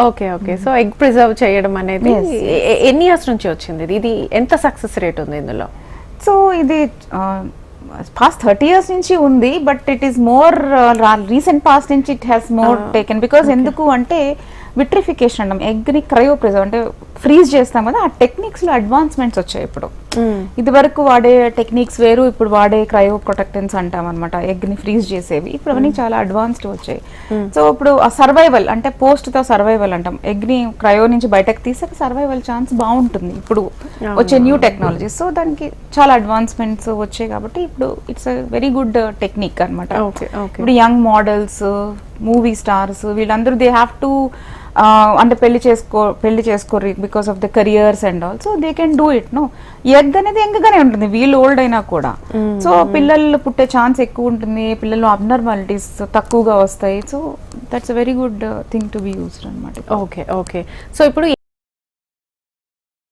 Okay okay. So egg preserve చేయడం అనేది ఎన్ని ఇయర్స్ నుంచి వచ్చింది ఇది? ఎంత సక్సెస్ రేట్ ఉంది ఇందులో? సో ఇది పాస్ట్ 30 years నుంచి ఉంది, but it is more recent past నుంచి it has more taken. Because ఎందుకు అంటే విట్రిఫికేషన్ అంటాం, ఎగ్ని క్రయో ప్రిజర్వ్ అంటే ఫ్రీజ్ చేస్తాం కదా, ఆ టెక్నిక్స్లో అడ్వాన్స్మెంట్స్ వచ్చాయి ఇప్పుడు. ఇది వరకు వాడే టెక్నిక్స్ వేరు, ఇప్పుడు వాడే క్రయో ప్రొటెక్టెన్స్ అంటాం అనమాట, ఎగ్ని ఫ్రీజ్ చేసేవి. ఇప్పుడు అవన్నీ చాలా అడ్వాన్స్డ్ వచ్చాయి. సో ఇప్పుడు ఆ సర్వైవల్ అంటే పోస్ట్తో సర్వైవల్ అంటాం, ఎగ్ని క్రయో నుంచి బయటకు తీసే సర్వైవల్ ఛాన్స్ బాగుంటుంది ఇప్పుడు వచ్చే న్యూ టెక్నాలజీస్. సో దానికి చాలా అడ్వాన్స్మెంట్స్ వచ్చాయి కాబట్టి ఇప్పుడు it's a very good technique అనమాట. ఇప్పుడు యంగ్ మోడల్స్, మూవీ స్టార్స్ వీళ్ళందరూ దే హ్యావ్ టు అంటే పెళ్లి చేసుకోరు because of the careers and all, so they can do it. No, egg అనేది యంగ్గానే ఉంటుంది వీళ్ళు ఓల్డ్ అయినా కూడా. సో పిల్లలు పుట్టే ఛాన్స్ ఎక్కువ ఉంటుంది, పిల్లలు అబ్నార్మాలిటీస్ తక్కువగా వస్తాయి. So that's a very good thing to be used అనమాట. Okay okay. సో ఇప్పుడు